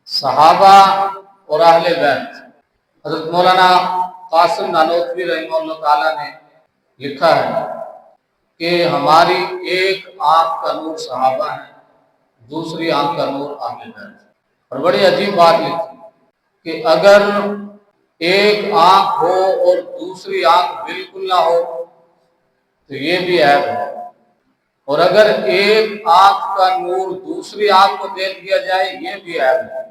صحابہ اور اہل بیت۔ حضرت مولانا قاسم نانوتوی رحمہ اللہ تعالیٰ نے لکھا ہے کہ ہماری ایک آنکھ کا نور صحابہ ہے، دوسری آنکھ کا نور اہل بیت۔ اور بڑی عجیب بات لکھی کہ اگر ایک آنکھ ہو اور دوسری آنکھ بالکل نہ ہو تو یہ بھی عیب ہے، اور اگر ایک آنکھ کا نور دوسری آنکھ کو دے دیا جائے یہ بھی عیب ہے۔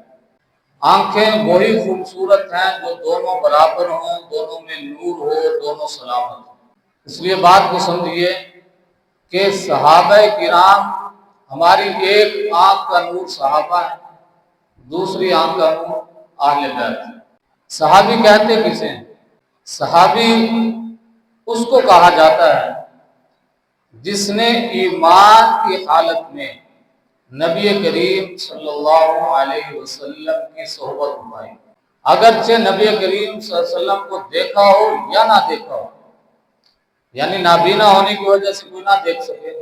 آنکھیں وہی خوبصورت ہیں جو دونوں برابر ہوں، دونوں میں نور ہو، دونوں سلامت ہوں۔ اس لیے بات کو سمجھیے کہ صحابہ کرام ہماری ایک آنکھ کا نور صحابہ ہے، دوسری آنکھ کا نور اہل بیت ہے۔ صحابی کہتے کسے ہیں؟ صحابی اس کو کہا جاتا ہے جس نے ایمان کی حالت میں نبی کریم صلی اللہ علیہ وسلم کی صحبت پائی، اگرچہ نبی کریم صلی اللہ علیہ وسلم کو دیکھا ہو یا نہ دیکھا ہو، یعنی نابینا ہونے کی وجہ سے کوئی نہ دیکھ سکے،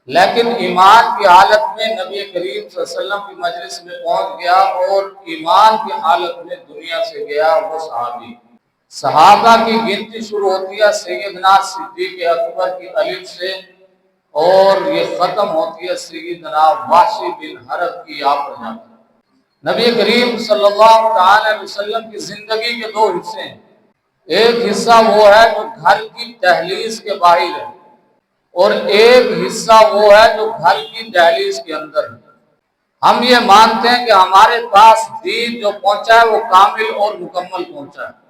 لیکن ایمان کی حالت میں نبی کریم صلی اللہ علیہ وسلم کی مجلس میں پہنچ گیا اور ایمان کی حالت میں دنیا سے گیا، وہ صحابی۔ صحابہ کی گنتی شروع ہوتی ہے سیدنا صدیق اکبر کی الف سے، اور یہ ختم ہوتی ہے سیدنا وحشی بن حرب کی آپ پر جاتی ہے۔ نبی کریم صلی اللہ علیہ وسلم کی زندگی کے دو حصے ہیں، ایک حصہ وہ ہے جو گھر کی دہلیز کے باہر ہے، اور ایک حصہ وہ ہے جو گھر کی دہلیز کے اندر ہے۔ ہم یہ مانتے ہیں کہ ہمارے پاس دین جو پہنچا ہے وہ کامل اور مکمل پہنچا ہے۔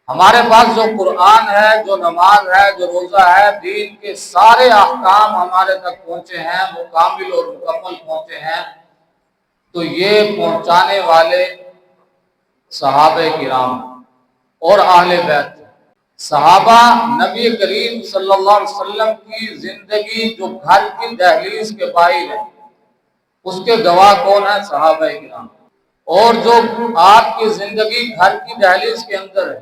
ہمارے پاس جو قرآن ہے، جو نماز ہے، جو روزہ ہے، دین کے سارے احکام ہمارے تک پہنچے ہیں، وہ کامل اور مکمل پہنچے ہیں، تو یہ پہنچانے والے صحابہ کرام اور اہل بیت۔ صحابہ نبی کریم صلی اللہ علیہ وسلم کی زندگی جو گھر کی دہلیز کے باہر ہے اس کے گواہ کون ہیں؟ صحابہ کرام۔ اور جو آپ کی زندگی گھر کی دہلیز کے اندر ہے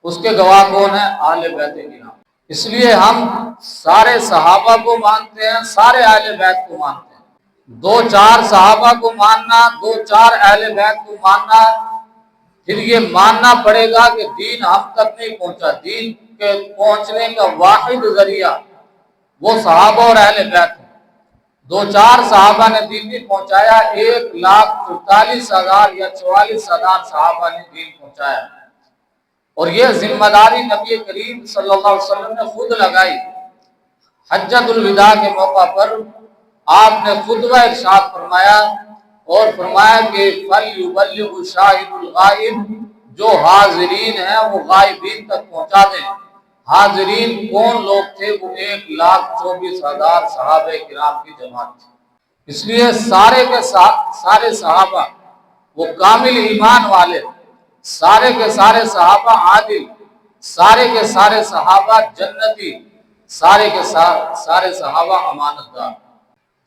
اس کے گواہ کون ہیں؟ اہل بیت کرام۔ اس لیے ہم سارے صحابہ کو مانتے ہیں، سارے اہل بیت کو مانتے ہیں۔ دو چار صحابہ کو ماننا، دو چار اہل بیت کو ماننا، پھر یہ ماننا پڑے گا کہ دین ہم تک نہیں پہنچا۔ دین کے پہنچنے کا واحد ذریعہ وہ صحابہ اور اہل بیت ہیں۔ دو چار صحابہ نے دین نہیں پہنچایا، 1,44,000 یا 44,000 صحابہ نے دین پہنچایا، اور یہ ذمہ داری نبی کریم صلی اللہ علیہ وسلم نے خود لگائی۔ حجۃ الوداع کے موقع پر آپ نے خطبہ ارشاد فرمایا اور فرمایا کہ فَلْيُبَلِّغْ شَاهِدُ الْغَائِبِ، جو حاضرین ہیں وہ غائبین تک پہنچا دیں۔ حاضرین کون لوگ تھے؟ وہ 1,24,000 صحابہ کرام کی جماعت تھی۔ اس لیے سارے کے سارے صحابہ وہ کامل ایمان والے، سارے کے سارے صحابہ عادل، سارے کے سارے صحابہ جنتی، سارے کے سارے صحابہ امانت دار۔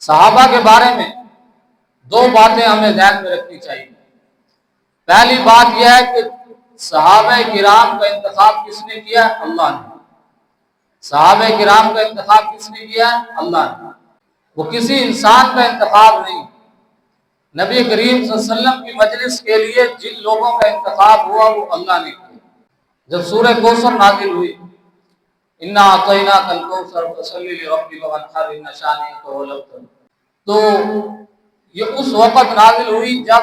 صحابہ کے بارے میں دو باتیں ہمیں ذہن میں رکھنی چاہیے۔ پہلی بات یہ ہے کہ صحابہ کرام کا انتخاب کس نے کیا؟ اللہ نے۔ صحابہ کرام کا انتخاب کس نے کیا؟ اللہ نے۔ وہ کسی انسان کا انتخاب نہیں۔ نبی کریم صلی اللہ علیہ وسلم کی مجلس کے لیے جن لوگوں کا انتخاب ہوا وہ اللہ نے کیا۔ جب سورہ کوثر نازل ہوئی، اِنَّا أَعْطَيْنَاكَ الْكَوْثَرَ فَصَلِّ لِرَبِّكَ وَانْحَرْ إِنَّ شَانِئَكَ هُوَ الْأَبْتَرُ، تو یہ اس وقت نازل ہوئی جب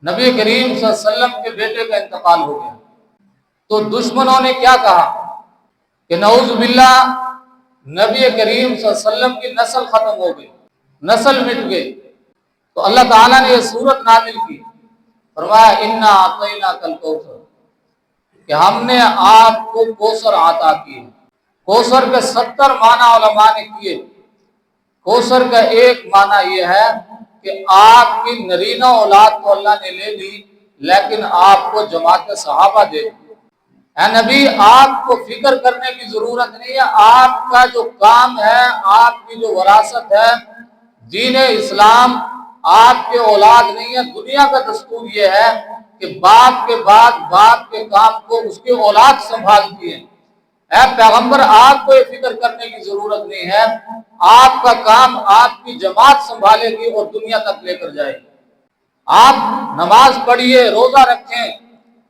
نبی کریم صلی اللہ علیہ وسلم کے بیٹے کا انتقال ہو گیا۔ تو دشمنوں نے کیا کہا کہ نعوذ باللہ نبی کریم صلی اللہ علیہ وسلم کی نسل ختم ہو گئی، نسل مٹ گئی۔ تو اللہ تعالیٰ نے یہ صورت نازل کی، فرمایا اِنَّا أَعْطَيْنَاكَ الْكَوْثَرَ، کہ ہم نے آپ کو کوثر عطا کی۔ کوثر کے 70 معنی علماء نے کیے۔ کوثر کا ایک معنی یہ ہے کہ آپ کی نرینہ اولاد تو اللہ نے لے لی لیکن آپ کو جماعت صحابہ دے دی۔ اے نبی، آپ کو فکر کرنے کی ضرورت نہیں ہے، آپ کا جو کام ہے، آپ کی جو وراثت ہے دین اسلام، آپ کے اولاد نہیں ہے۔ دنیا کا دستور یہ ہے کہ باپ کے بعد باپ کے کام کو اس کے اولاد سنبھالتی ہے۔ اے پیغمبر، آپ کو یہ فکر کرنے کی ضرورت نہیں ہے، آپ کا کام آپ کی جماعت سنبھالے گی اور دنیا تک لے کر جائے گی۔ آپ نماز پڑھیے، روزہ رکھیں،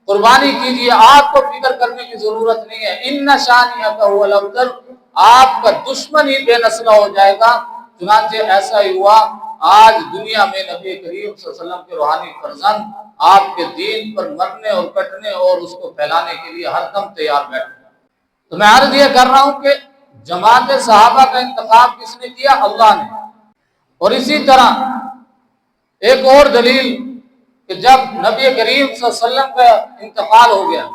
قربانی کیجیے، آپ کو فکر کرنے کی ضرورت نہیں ہے۔ ان شانئک هو الابتر، آپ کا دشمن ہی بے نسلہ ہو جائے گا۔ چنانچہ ایسا ہی ہوا، آج دنیا میں نبی کریم صلی اللہ علیہ وسلم کے روحانی فرزند آپ کے دین پر مرنے اور کٹنے اور اس کو پھیلانے کے لیے ہر دم تیار بیٹھے۔ تو میں عرض یہ کر رہا ہوں کہ جماعت صحابہ کا انتخاب کس نے کیا؟ اللہ نے۔ اور اسی طرح ایک اور دلیل کہ جب نبی کریم صلی اللہ علیہ وسلم کا انتقال ہو گیا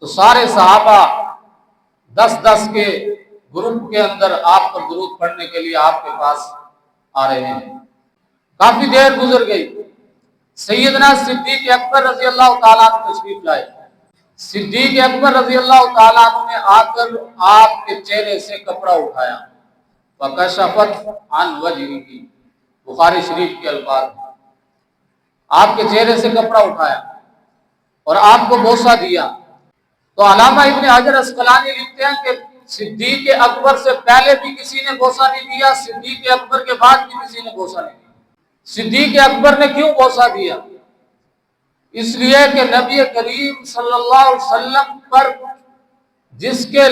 تو سارے صحابہ 10 کے گروپ کے اندر آپ پر درود پڑھنے کے لیے آپ کے پاس آ رہے ہیں۔ کافی دیر گزر گئی، سیدنا صدیق اکبر رضی اللہ تعالیٰ عنہ تشریف لائے۔ صدیق اکبر رضی اللہ تعالیٰ عنہ نے آ کر آپ کے چہرے سے کپڑا اٹھایا، فکشفت عن وجهه، بخاری شریف کے الفاظ، آپ کے چہرے سے کپڑا اٹھایا اور آپ کو بوسہ دیا۔ تو علامہ ابن حجر اسقلانی لکھتے ہیں کہ صدیق اکبر سے پہلے بھی کسی نے بوسہ نہیں دیا، صدیق اکبر کے بعد بھی کسی نے بوسہ نہیں دیا۔ صدیق اکبر نے کیوں بوسہ دیا؟ اس لیے کہ نبی کریم صلی اللہ علیہ وسلم پر جس کے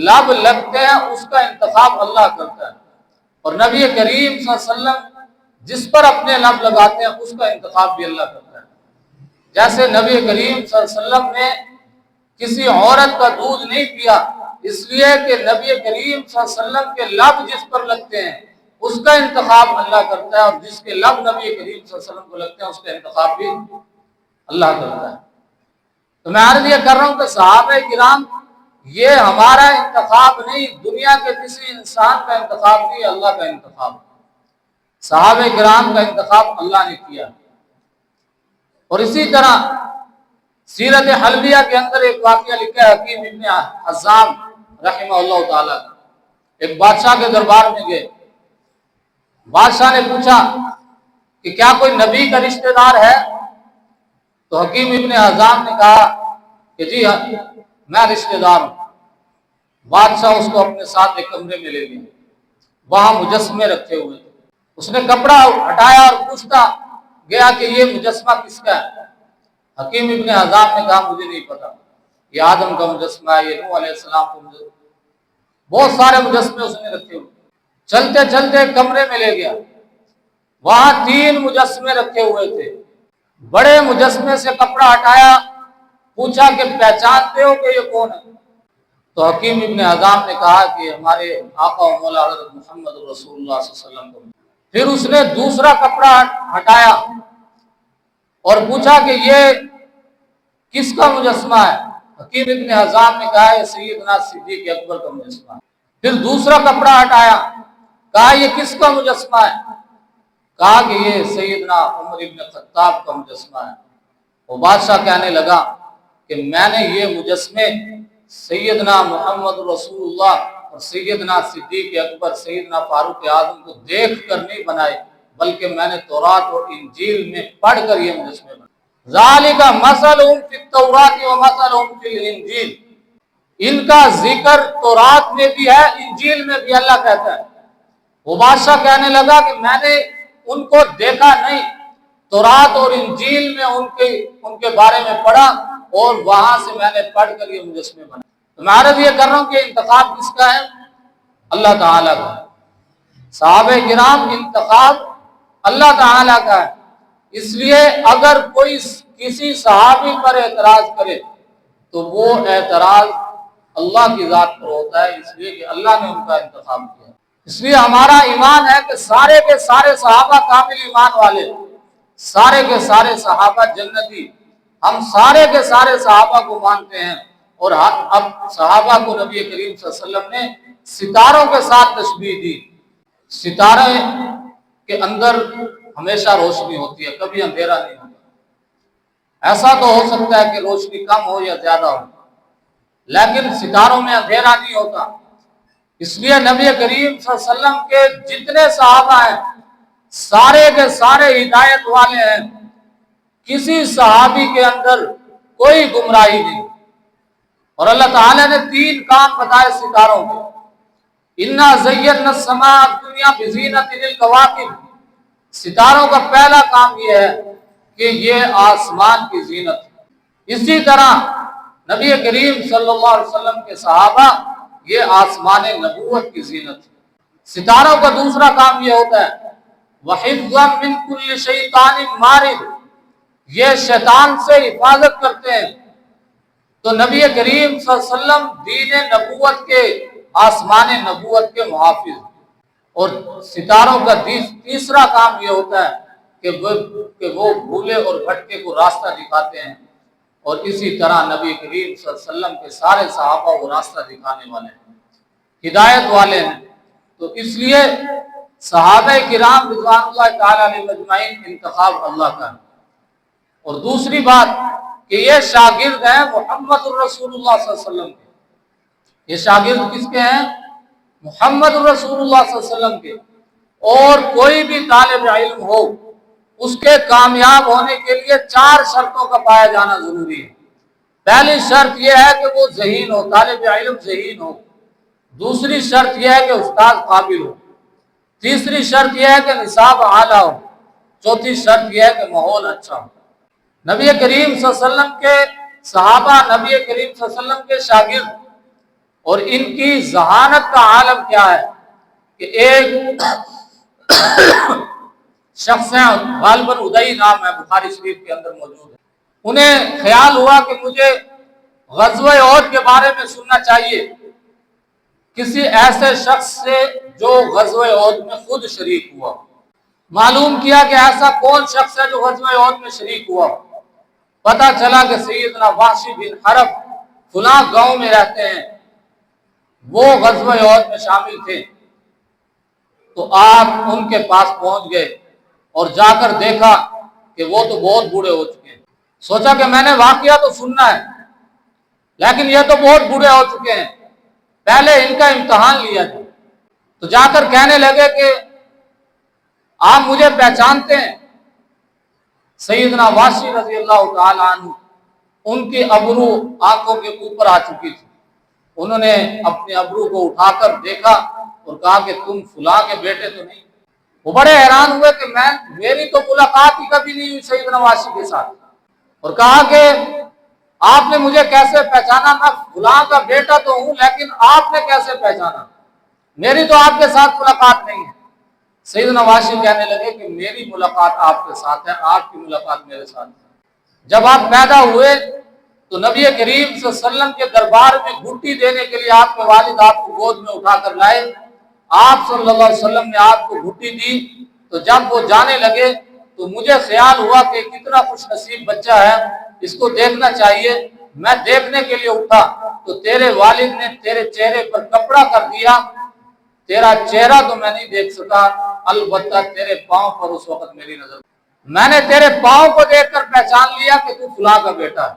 لب لگتے ہیں اس کا انتخاب اللہ کرتا ہے، اور نبی کریم صلی اللہ علیہ وسلم جس پر اپنے لب لگاتے ہیں اس کا انتخاب بھی اللہ کرتا ہے۔ جیسے نبی کریم صلی اللہ علیہ وسلم نے کسی عورت کا دودھ نہیں پیا، اس لیے کہ نبی کریم صلی اللہ علیہ وسلم کے لب جس پر لگتے ہیں اس کا انتخاب اللہ کرتا ہے، اور جس کے لب نبی کریم صلی اللہ علیہ وسلم کو لگتے ہیں اس کا انتخاب بھی اللہ کرتا ہے۔ تو میں عرض یہ کر رہا ہوں کہ صحابہ کرام یہ ہمارا انتخاب نہیں، دنیا کے کسی انسان کا انتخاب نہیں، اللہ کا انتخاب۔ صحابہ کرام کا انتخاب اللہ نے کیا۔ اور اسی طرح سیرت حلبیہ کے اندر ایک واقعہ لکھا ہے حکیم ابن حزام رحمہ اللہ تعالی، ایک بادشاہ کے دربار میں گئے۔ بادشاہ نے پوچھا کہ کیا کوئی نبی کا رشتہ دار ہے؟ تو حکیم ابن حزام نے کہا کہ جی ہاں، میں رشتہ دار ہوں۔ بادشاہ اس کو اپنے ساتھ ایک کمرے میں لے گئے، وہاں مجسمے رکھے ہوئے تھے۔ اس نے کپڑا ہٹایا اور پوچھتا گیا کہ یہ مجسمہ کس کا ہے؟ حکیم ابن حزام نے کہا مجھے نہیں پتا، یہ آدم کا مجسمہ ہے، یہ نوح علیہ السلام کا مجسمہ۔ بہت سارے مجسمے اس نے رکھے ہوئے۔ چلتے چلتے کمرے میں لے گیا، وہاں 3 مجسمے رکھے ہوئے تھے۔ بڑے مجسمے سے کپڑا ہٹایا، پوچھا کہ پہچانتے ہو کہ یہ کون ہے؟ تو حکیم ابن حزام نے کہا کہ ہمارے آقا و مولا حضرت محمد رسول اللہ صلی اللہ علیہ وسلم کو۔ پھر اس نے دوسرا کپڑا ہٹایا اور پوچھا کہ یہ کس کا مجسمہ ہے؟ حکیم ابن حزام نے کہا یہ سیدنا صدیق اکبر کا مجسمہ ہے۔ پھر دوسرا کپڑا ہٹایا، کہا یہ کس کا مجسمہ ہے؟ کہا کہ یہ سیدنا عمر ابن خطاب کا مجسمہ ہے۔ وہ بادشاہ کہنے لگا کہ میں نے یہ مجسمے سیدنا محمد رسول اللہ اور سیدنا صدیق اکبر سیدنا فاروق اعظم کو دیکھ کر نہیں بنائے، بلکہ میں نے تورات اور انجیل میں پڑھ کر یہ مجسمے بنائے۔ ذالک مثلہم فی التوراۃ و مثلہم فی الانجیل، ان کا ذکر تورات میں بھی ہے، انجیل میں بھی اللہ کہتا ہے۔ وہ بادشاہ کہنے لگا کہ میں نے ان کو دیکھا نہیں، تورات اور انجیل میں ان کے بارے میں پڑھا اور وہاں سے میں نے پڑھ کر یہ مجسمے بنائے۔ تو میں عرض یہ کر رہا ہوں کہ انتخاب کس کا ہے؟ اللہ تعالیٰ کا۔ صحابہ کرام انتخاب اللہ تعالیٰ کا ہے۔ اس لیے اگر کوئی کسی صحابی پر اعتراض کرے تو وہ اعتراض اللہ کی ذات پر ہوتا ہے، اس لیے کہ اللہ نے ان کا انتخاب کیا۔ اس لیے ہمارا ایمان ہے کہ سارے کے سارے صحابہ کامل ایمان والے، سارے کے سارے صحابہ جنتی، ہم سارے کے سارے صحابہ کو مانتے ہیں۔ اور اب صحابہ کو نبی کریم صلی اللہ علیہ وسلم نے ستاروں کے ساتھ تشبیہ دی۔ ستارے کے اندر ہمیشہ روشنی ہوتی ہے، کبھی اندھیرا نہیں ہوتا۔ ایسا تو ہو سکتا ہے کہ روشنی کم ہو یا زیادہ ہو، لیکن ستاروں میں اندھیرا نہیں ہوتا۔ اس لیے نبی کریم صلی اللہ علیہ وسلم کے جتنے صحابہ ہیں سارے کے سارے ہدایت والے ہیں، کسی صحابی کے اندر کوئی گمراہی نہیں۔ اور اللہ تعالیٰ نے 3 کام بتائے ستاروں کے۔ اِنَّا زَيَّنَّا السَّمَاءَ الدُّنْيَا بِزِينَةٍ لِلْكَوَاكِبِ، ستاروں کا پہلا کام یہ ہے کہ یہ آسمان کی زینت ہے۔ اسی طرح نبی کریم صلی اللہ علیہ وسلم کے صحابہ یہ آسمان نبوت کی زینت ہے۔ ستاروں کا دوسرا کام یہ ہوتا ہے وَحِفْظًا مِنْ كُلِّ شَيْطَانٍ مَارِدٍ، یہ شیطان سے حفاظت کرتے ہیں۔ تو نبی کریم صلی اللہ علیہ وسلم دین نبوت کے، آسمان نبوت کے محافظ۔ اور ستاروں کا تیسرا کام یہ ہوتا ہے کہ وہ بھولے اور بھٹکے کو راستہ دکھاتے ہیں، اور اسی طرح نبی کریم صلی اللہ علیہ وسلم کے سارے صحابہ وہ راستہ دکھانے والے ہیں، ہدایت والے ہیں۔ تو اس لیے صحابہ کرام رضوان اللہ تعالی علیہم اجمعین انتخاب اللہ کا ہے۔ اور دوسری بات کہ یہ شاگرد ہیں محمد الرسول اللہ صلی اللہ علیہ وسلم کے۔ یہ شاگرد کس کے ہیں؟ محمد الرسول اللہ صلی اللہ علیہ وسلم کے۔ اور کوئی بھی طالب علم ہو، اس کے کامیاب ہونے کے لیے 4 شرطوں کا پایا جانا ضروری ہے۔ پہلی شرط یہ ہے کہ وہ ذہین ہو، طالب علم ذہین ہو۔ دوسری شرط یہ ہے کہ استاد قابل ہو۔ تیسری شرط یہ ہے کہ نصاب اعلیٰ ہو۔ چوتھی شرط یہ ہے کہ ماحول اچھا ہو۔ نبی کریم صلی اللہ علیہ وسلم کے صحابہ، نبی کریم صلی اللہ علیہ وسلم کے شاگرد، اور ان کی ذہانت کا عالم کیا ہے کہ ایک شخص ہیں غالباً ادئی نام ہے، بخاری شریف کے اندر موجود ہے۔ انہیں خیال ہوا کہ مجھے غزوہ احد کے بارے میں سننا چاہیے کسی ایسے شخص سے جو غزوہ احد میں خود شریک ہوا۔ معلوم کیا کہ ایسا کون شخص ہے جو غزوہ احد میں شریک ہوا۔ پتہ چلا کہ سیدنا وحشی بن حرب فلاں گاؤں میں رہتے ہیں، وہ غزوہ احد میں شامل تھے۔ تو آپ ان کے پاس پہنچ گئے اور جا کر دیکھا کہ وہ تو بہت بوڑھے ہو چکے ہیں۔ سوچا کہ میں نے واقعہ تو سننا ہے، لیکن یہ تو بہت بوڑھے ہو چکے ہیں، پہلے ان کا امتحان لیا جائے۔ تو جا کر کہنے لگے کہ آپ مجھے پہچانتے ہیں؟ سیدنا واشی رضی اللہ تعالی عنہ، ان کی ابرو آنکھوں کے اوپر آ چکی تھی۔ انہوں نے اپنے ابرو کو اٹھا کر دیکھا اور کہا کہ تم فلاں کے بیٹے تو نہیں؟ وہ بڑے حیران ہوئے کہ میری تو ملاقات ہی کبھی نہیں ہوئی سیدنا واشی کے ساتھ، اور کہا کہ آپ نے مجھے کیسے پہچانا؟ میں فلاں کا بیٹا تو ہوں، لیکن آپ نے کیسے پہچانا؟ میری تو آپ کے ساتھ ملاقات نہیں ہے۔ سیدنا واشی کہنے لگے کہ میری ملاقات آپ کے ساتھ ہے، آپ کی ملاقات میرے ساتھ ہے۔ جب آپ پیدا ہوئے تو نبی کریم صلی اللہ علیہ وسلم کے دربار میں گھٹی دینے کے لیے آپ کے والد آپ کو گود میں اٹھا کر لائے۔ آپ صلی اللہ علیہ وسلم نے آپ کو گھٹی دی، تو جب وہ جانے لگے تو مجھے خیال ہوا کہ کتنا خوش نصیب بچہ ہے، اس کو دیکھنا چاہیے۔ میں دیکھنے کے لیے اٹھا تو تیرے والد نے تیرے چہرے پر کپڑا کر دیا، تیرا چہرہ تو میں نہیں دیکھ سکا، البتہ تیرے پاؤں پر اس وقت میری نظر، میں نے تیرے پاؤں کو دیکھ کر پہچان لیا کہ تو فلاں کا بیٹا ہے۔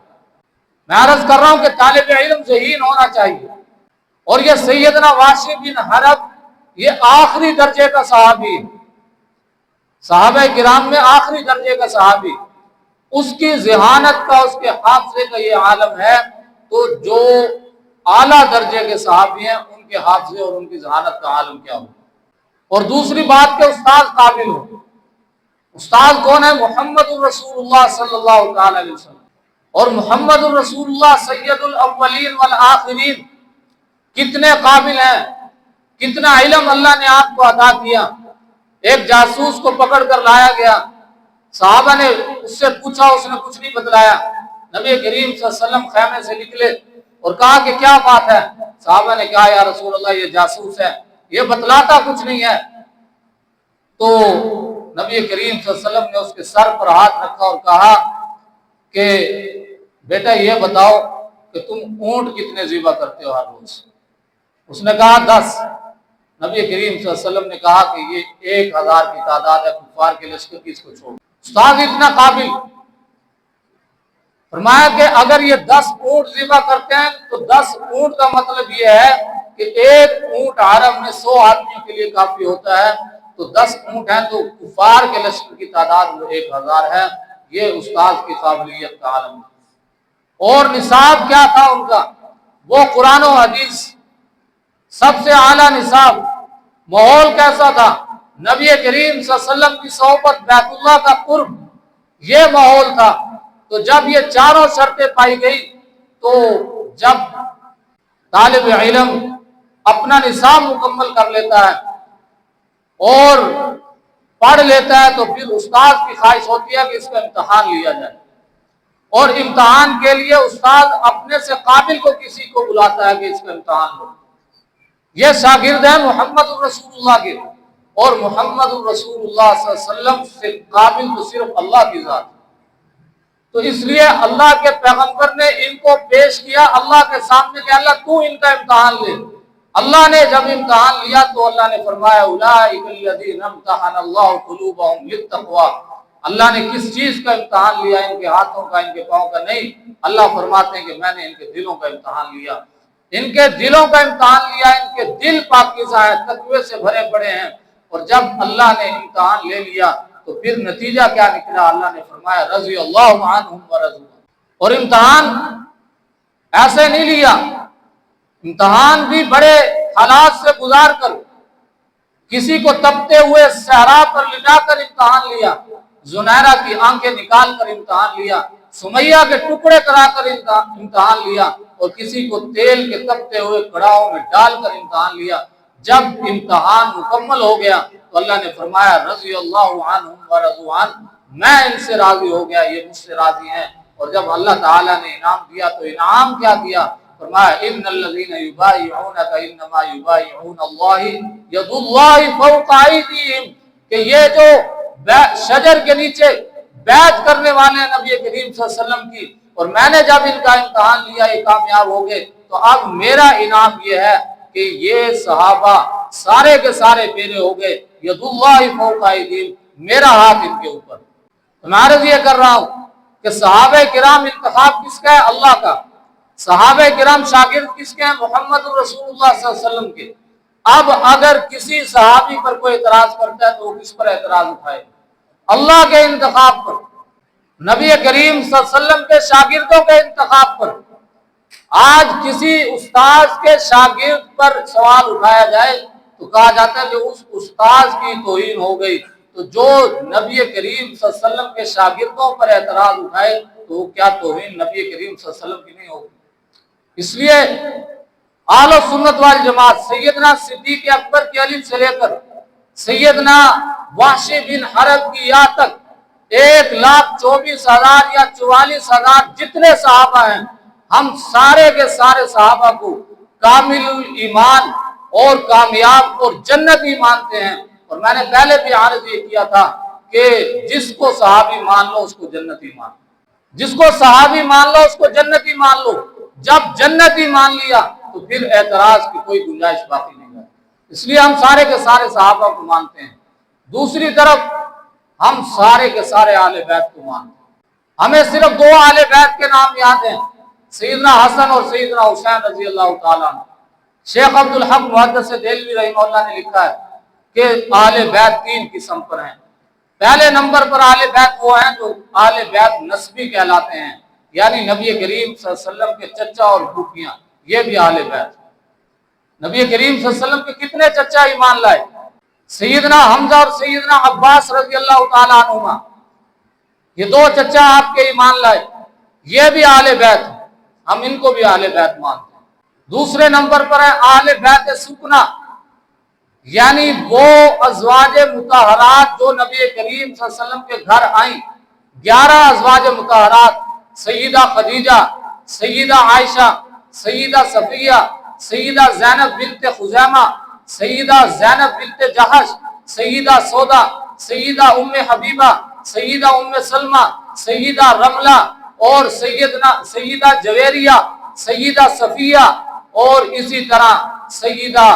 میں عرض کر رہا ہوں کہ طالب علم ذہین ہونا چاہیے۔ اور یہ سیدنا واشی بن حرب یہ آخری درجے کا صحابی، صحابہ کرام میں آخری درجے کا صحابی، اس کی ذہانت کا، اس کے حافظے کا یہ عالم ہے۔ تو جو اعلیٰ درجے کے صحابی ہیں ان کے حافظے اور ان کی ذہانت کا عالم کیا ہو۔ اور دوسری بات کہ استاد قابل ہو۔ استاد کون ہے؟ محمد الرسول اللہ صلی اللہ تعالی علیہ وسلم۔ اور محمد الرسول اللہ سید الاولین والآخرین کتنے قابل ہیں، کتنا علم اللہ نے آپ کو عطا کیا۔ ایک جاسوس کو پکڑ کر لایا گیا، صحابہ نے اس سے پوچھا، اس نے کچھ نہیں بتلایا۔ نبی کریم صلی اللہ علیہ وسلم خیمے سے نکلے اور کہا کہ کیا بات ہے؟ صحابہ نے کہا یا رسول اللہ یہ جاسوس ہے، یہ بتلاتا کچھ نہیں ہے۔ تو نبی کریم صلی اللہ علیہ وسلم نے اس کے سر پر ہاتھ رکھا اور کہا کہ بیٹا یہ بتاؤ کہ تم اونٹ کتنے ذبح کرتے ہو ہر روز؟ اس نے کہا 10۔ نبی کریم صلی اللہ علیہ وسلم نے کہا کہ یہ 1000 کی تعداد ہے کفار کے لشکر کی، اس کو چھوڑ۔ استاد اتنا قابل، فرمایا کہ اگر یہ 10 اونٹ ذبح کرتے ہیں تو 10 اونٹ کا مطلب یہ ہے کہ ایک اونٹ عرب میں 100 آدمیوں کے لیے کافی ہوتا ہے، تو 10 اونٹ ہیں تو کفار کے لشکر کی تعداد وہ 1000 ہے۔ یہ استاد کی قابلیت کا عالم ہے۔ اور نصاب کیا تھا ان کا؟ وہ قرآن و حدیث، سب سے اعلیٰ نصاب۔ ماحول کیسا تھا؟ نبی کریم صلی اللہ علیہ وسلم کی صحبت، بیت اللہ کا قرب، یہ ماحول تھا۔ تو جب یہ چاروں شرطیں پائی گئی تو جب طالب علم اپنا نصاب مکمل کر لیتا ہے اور پڑھ لیتا ہے تو پھر استاد کی خواہش ہوتی ہے کہ اس کا امتحان لیا جائے، اور امتحان کے لیے استاد اپنے سے قابل کو کسی کو بلاتا ہے کہ اس کا امتحان لو۔ یہ شاگرد ہیں محمد الرسول اللہ کے، اور محمد الرسول اللہ صلی اللہ علیہ وسلم سے قابل تو صرف اللہ کی ذات ہے۔ تو اس لیے اللہ کے پیغمبر نے ان کو پیش کیا اللہ کے سامنے کہ اللہ تو ان کا امتحان لے۔ اللہ نے جب امتحان لیا تو اللہ نے فرمایا اولئک الذین امتحن اللہ قلوبهم للتقوی۔ اللہ نے کس چیز کا امتحان لیا؟ ان کے ہاتھوں کا، ان کے پاؤں کا نہیں۔ اللہ فرماتے ہیں کہ میں نے ان کے دلوں کا امتحان لیا، ان کے دلوں کا امتحان لیا۔ ان کے دل پاکیزہ ہیں، تقوی سے بھرے پڑے ہیں، اور جب اللہ نے امتحان لے لیا تو پھر نتیجہ کیا نکلا؟ اللہ نے فرمایا رضی اللہ عنہم ورضوا۔ اور امتحان ایسے نہیں لیا، امتحان بھی بڑے حالات سے گزار کر، کسی کو تپتے ہوئے صحرا پر لٹا کر امتحان لیا، زنیرہ کی آنکھیں نکال کر امتحان لیا، سمیہ کے ٹکڑے کرا کر امتحان لیا، اور کسی کو تیل کے تپتے ہوئے کڑاہوں میں ڈال کر امتحان لیا۔ جب امتحان مکمل ہو گیا تو اللہ نے فرمایا رضی اللہ عنہم ورضوا عنہ، میں ان سے راضی ہو گیا، یہ مجھ سے راضی ہیں۔ اور جب اللہ تعالیٰ نے انعام دیا تو انعام کیا دیا؟ فرمایا ان الذین یبایعونک انما یبایعون اللہ ید اللہ فوق ایدیہم، کہ یہ جو شجر کے نیچے بیعت کرنے والے ہیں نبی کریم صلی اللہ علیہ وسلم کی، اور میں نے جب ان کا امتحان لیا یہ کامیاب ہو گئے، تو اب میرا انعام یہ ہے کہ یہ صحابہ سارے کے سارے میرے ہو گئے، ید اللہ فوق ایدیہم، میرا ہاتھ ان کے اوپر۔ تو میں عرض یہ کر رہا ہوں کہ صحابہ کرام انتخاب کس کا ہے؟ اللہ کا۔ صحابہ کرام شاگرد کس کے ہیں؟ محمد الرسول اللہ صلی اللہ علیہ وسلم کے۔ اب اگر کسی صحابی پر کوئی اعتراض کرتا ہے تو وہ کس پر اعتراض اٹھائے؟ اللہ کے انتخاب پر، نبی کریم صلی اللہ علیہ وسلم کے شاگردوں کے انتخاب پر۔ آج کسی استاذ کے شاگرد پر سوال اٹھایا جائے تو کہا جاتا ہے کہ اس استاذ کی توہین ہو گئی۔ تو جو نبی کریم صلی اللہ علیہ وسلم کے شاگردوں پر اعتراض اٹھائے تو وہ کیا توہین نبی کریم صلی اللہ علیہ وسلم کی نہیں ہوگی؟ اس لیے اہل سنت والجماعت سیدنا صدیق اکبر کی علم سے لے کر سیدنا وحشی بن حرب کی یا تک 1,24,000 یا 44,000 جتنے صحابہ ہیں، ہم سارے کے سارے صحابہ کو کامل ایمان اور کامیاب اور جنتی مانتے ہیں۔ اور میں نے پہلے بھی عرض یہ کیا تھا کہ جس کو صحابی مان لو اس کو جنتی مان لو، جس کو صحابی مان لو اس کو جنتی مان لو۔ جب جنتی مان لیا تو پھر اعتراض کی کوئی گنجائش باقی نہیں ہے۔ اس لیے ہم سارے کے سارے صحابہ کو مانتے ہیں۔ دوسری طرف ہم سارے کے سارے اہل بیت کو مانتے ہیں۔ ہمیں صرف 2 اہل بیت کے نام یاد ہیں، سیدنا حسن اور سیدنا حسین رضی اللہ تعالیٰ عنہ۔ شیخ عبدالحق محدث دہلوی رحمہ اللہ نے لکھا ہے کہ اہل بیت 3 قسم پر ہیں۔ پہلے نمبر پر اہل بیت وہ ہیں جو اہل بیت نسبی کہلاتے ہیں، یعنی نبی کریم صلی اللہ علیہ وسلم کے چچا اور پھوپھیاں، یہ بھی اہل بیت۔ نبی کریم صلی اللہ علیہ وسلم کے کتنے چچا ایمان لائے؟ سیدنا حمزہ اور سیدنا عباس رضی اللہ تعالیٰ عنہما، یہ 2 چچا آپ کے ایمان لائے، یہ بھی اہل بیت ہیں، ہم ان کو بھی اہل بیت مانتے ہیں۔ دوسرے نمبر پر ہے اہل بیت سکنا، یعنی وہ ازواج مطہرات جو نبی کریم صلی اللہ علیہ وسلم کے گھر آئیں، 11 ازواج مطہرات، سیدہ خدیجہ، سیدہ عائشہ، سیدہ صفیہ، سیدہ زینب بنت خزیمہ، سیدہ زینب بنت جحش، سیدہ سودا، سیدہ ام حبیبہ، سیدہ ام سلمہ، سیدہ رملہ، اور سیدہ جویریہ، سیدہ صفیہ، اور اسی طرح سیدہ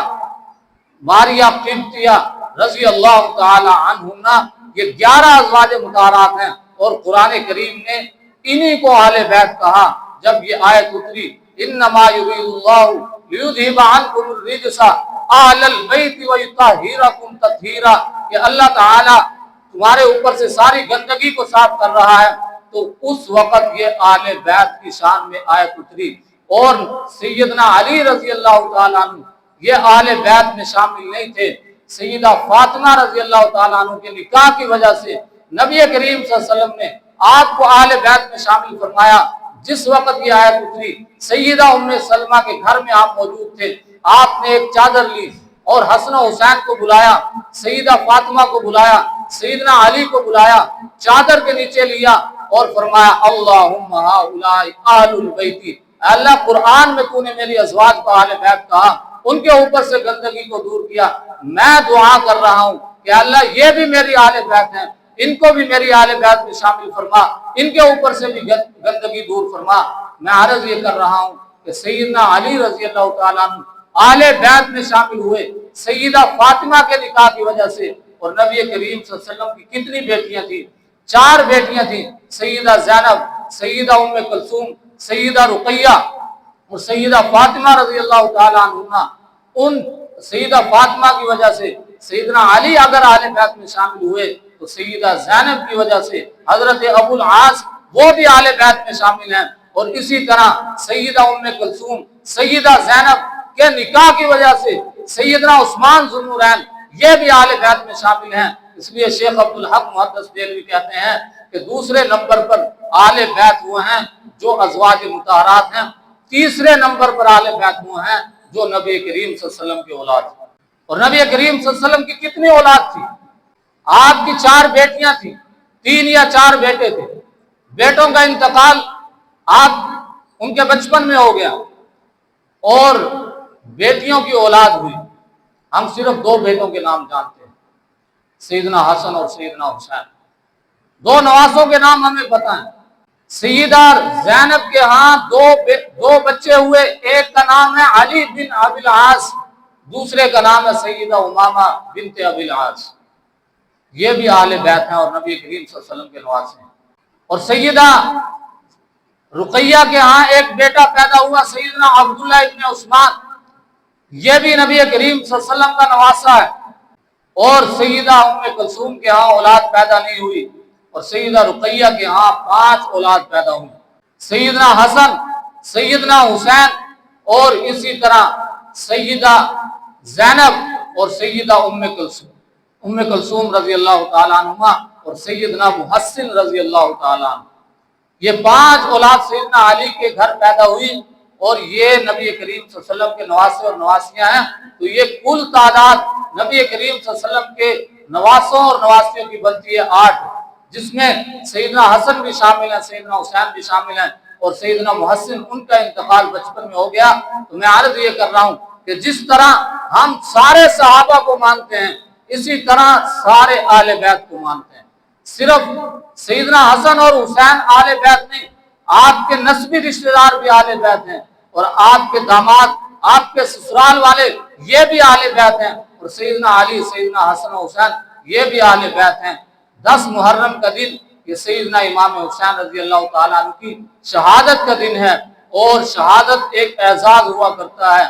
ماریہ قبطیہ رضی اللہ تعالی عنہا۔ یہ 11 ازواج مطہرات ہیں، اور قرآن کریم نے انہی کو اہل بیت کہا جب یہ آیت اتری انما یرید اللہ لیذھب عنکم الرجس اہل البیت ویطہرکم تطہیرا، کہ اللہ تعالی تمہارے اوپر سے ساری گندگی کو صاف کر رہا ہے۔ تو اس وقت یہ اہل بیت کی شان میں آیت اتری، اور سیدنا علی رضی اللہ تعالیٰ عنہ یہ اہل بیت میں شامل نہیں تھے، سیدہ فاطمہ رضی اللہ تعالیٰ عنہ کے نکاح کی وجہ سے نبی کریم صلی اللہ علیہ وسلم نے آپ کو اہل بیت میں شامل فرمایا۔ جس وقت یہ آیت اتری، سیدہ ام سلمہ کے گھر میں آپ موجود تھے، آپ نے ایک چادر لی اور حسن و حسین کو بلایا، سیدہ فاطمہ کو بلایا، سیدنا علی کو بلایا، چادر کے نیچے لیا اور فرمایا اللہم ہؤلاء اہل البیت، اللہ قرآن میں تو نے میری ازواج کو اہل بیت کہا، ان کے اوپر سے گندگی کو دور کیا، میں دعا کر رہا ہوں کہ اللہ یہ بھی میری اہل بیت ہیں، ان کو بھی میری اہل بیت میں شامل فرما، ان کے اوپر سے بھی گندگی دور فرما۔ میں عرض یہ کر رہا ہوں کہ سیدنا علی رضی اللہ تعالیٰ عنہ اہل بیت میں شامل ہوئے سیدہ فاطمہ کے نکاح کی وجہ سے، اور نبی کریم صلی اللہ علیہ وسلم کی کتنی بیٹیاں تھیں؟ 4 بیٹیاں تھیں، سیدہ زینب، سیدہ ام کلثوم، سیدہ رقیہ اور سیدہ فاطمہ رضی اللہ تعالیٰ عنہ۔ ان سیدہ فاطمہ کی وجہ سے سیدنا علی اگر اہل بیت میں شامل ہوئے تو سیدہ زینب کی وجہ سے حضرت ابو العاص وہ بھی اہل بیت میں شامل ہیں، اور اسی طرح سیدہ ام کلثوم، سیدہ زینب کے نکاح کی وجہ سے سیدنا عثمان ذو النورین یہ بھی اہل بیت میں شامل ہیں۔ اس لیے شیخ عبدالحق محدث دہلوی کہتے ہیں کہ دوسرے نمبر پر اہل بیت وہ ہیں جو ازواج مطہرات ہیں، تیسرے نمبر پر اہل بیت وہ ہیں جو نبی کریم صلی اللہ علیہ وسلم کی اولاد ہیں۔ اور نبی کریم صلی اللہ علیہ وسلم کی کتنی اولاد تھی؟ آپ کی 4 بیٹیاں تھیں، 3 یا 4 بیٹے تھے۔ بیٹوں کا انتقال آپ ان کے بچپن میں ہو گیا اور بیٹیوں کی اولاد ہوئی۔ ہم صرف 2 بیٹوں کے نام جانتے ہیں، سیدنا حسن اور سیدنا حسین۔ 2 نواسوں کے نام ہمیں پتہ ہیں۔ سیدہ زینب کے ہاں 2 بچے ہوئے، ایک کا نام ہے علی بن ابی العاص، دوسرے کا نام ہے سیدہ امامہ بنت ابی العاص۔ یہ بھی اہل بیت ہیں اور نبی کریم صلی اللہ علیہ وسلم کے نواسے ہیں۔ اور سیدہ رقیہ کے ہاں ایک بیٹا پیدا ہوا سیدنا عبداللہ ابن عثمان، یہ بھی نبی کریم صلی اللہ علیہ وسلم کا نواسہ ہے۔ اور سیدہ ام کلثوم کے ہاں اولاد پیدا نہیں ہوئی، اور سیدہ رقیہ کے ہاں 5 اولاد پیدا ہوئی، سیدنا حسن، سیدنا حسین، اور اسی طرح سیدہ زینب اور سیدہ ام کلثوم رضی اللہ تعالیٰ عنہ اور سیدنا محسن رضی اللہ تعالیٰ عنہ۔ یہ 5 اولاد سیدنا علی کے گھر پیدا ہوئی، اور یہ نبی کریم صلی اللہ علیہ وسلم کے نواسے اور نواسیاں ہیں۔ تو یہ کل تعداد نبی کریم صلی اللہ علیہ وسلم کے نواسوں اور نواسیوں کی بنتی ہے 8، جس میں سیدنا حسن بھی شامل ہیں، سیدنا حسین بھی شامل ہیں، اور سیدنا محسن ان کا انتقال بچپن میں ہو گیا۔ تو میں عرض یہ کر رہا ہوں کہ جس طرح ہم سارے صحابہ کو مانتے ہیں، اسی طرح سارے اہل بیت کو مانتے ہیں۔ صرف سیدنا حسن اور حسین اہل بیت نہیں، آپ کے نسبی رشتہ دار بھی اہل بیت ہیں، اور آپ کے داماد، آپ کے سسرال والے یہ بھی اہل بیت ہیں، اور سیدنا علی، سیدنا حسن و حسین یہ بھی اہل بیت ہیں۔ 10 محرم کا دن یہ سیدنا امام حسین رضی اللہ تعالیٰ عنہ کی شہادت کا دن ہے، اور شہادت ایک اعزاز ہوا کرتا ہے،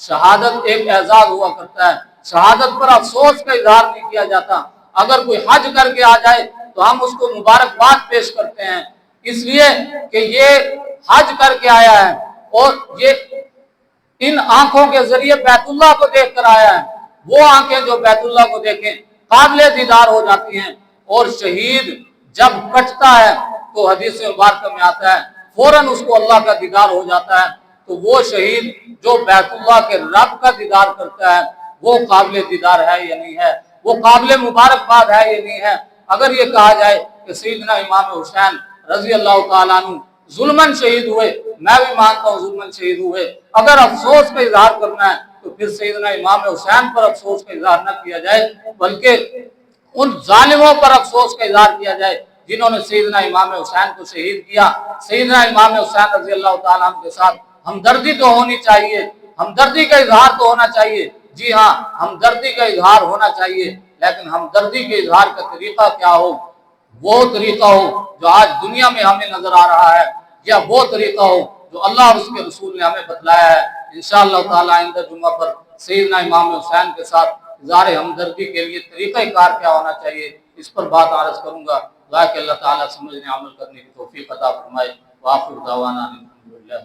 شہادت ایک اعزاز ہوا کرتا ہے۔ شہادت پر افسوس کا اظہار نہیں کیا جاتا۔ اگر کوئی حج کر کے آ جائے تو ہم اس کو مبارکباد پیش کرتے ہیں، اس لیے کہ یہ حج کر کے آیا ہے اور یہ ان آنکھوں کے ذریعے بیت اللہ کو دیکھ کر آیا ہے۔ وہ آنکھیں جو بیت اللہ کو دیکھیں قابل دیدار ہو جاتی ہیں، اور شہید جب کٹتا ہے تو حدیث مبارکہ میں آتا ہے فوراً اس کو اللہ کا دیدار ہو جاتا ہے۔ تو وہ شہید جو بیت اللہ کے رب کا دیدار کرتا ہے وہ قابل دیدار ہے یا نہیں ہے، وہ قابل مبارکباد ہے یا نہیں ہے۔ اگر یہ کہا جائے کہ سیدنا امام حسین رضی اللہ تعالیٰ عنہ ظلمن شہید ہوئے، میں بھی مانتا ہوں ظلمن شہید ہوئے، اگر افسوس کا اظہار کرنا ہے تو پھر سیدنا امام حسین پر افسوس کا اظہار نہ کیا جائے، بلکہ ان ظالموں پر افسوس کا اظہار کیا جائے جنہوں نے سیدنا امام حسین کو شہید کیا۔ سیدنا امام حسین رضی اللہ تعالیٰ عنہ کے ساتھ ہمدردی تو ہونی چاہیے، ہمدردی کا اظہار تو ہونا چاہیے، جی ہاں ہمدردی کا اظہار ہونا چاہیے، لیکن ہمدردی کے اظہار کا طریقہ کیا ہو؟ وہ طریقہ ہو جو آج دنیا میں ہمیں نظر آ رہا ہے، یا وہ طریقہ ہو جو اللہ اور اس کے رسول نے ہمیں بتلایا ہے۔ انشاءاللہ تعالیٰ آئندہ جمعہ پر سیدنا امام حسین کے ساتھ اظہار ہمدردی کے لیے طریقہ کار کیا ہونا چاہیے، اس پر بات عرض کروں گا۔ دعا کہ اللہ تعالیٰ سمجھنے عمل کرنے کی توفیق عطا فرمائے۔ وآخر دعوانا الحمدللہ۔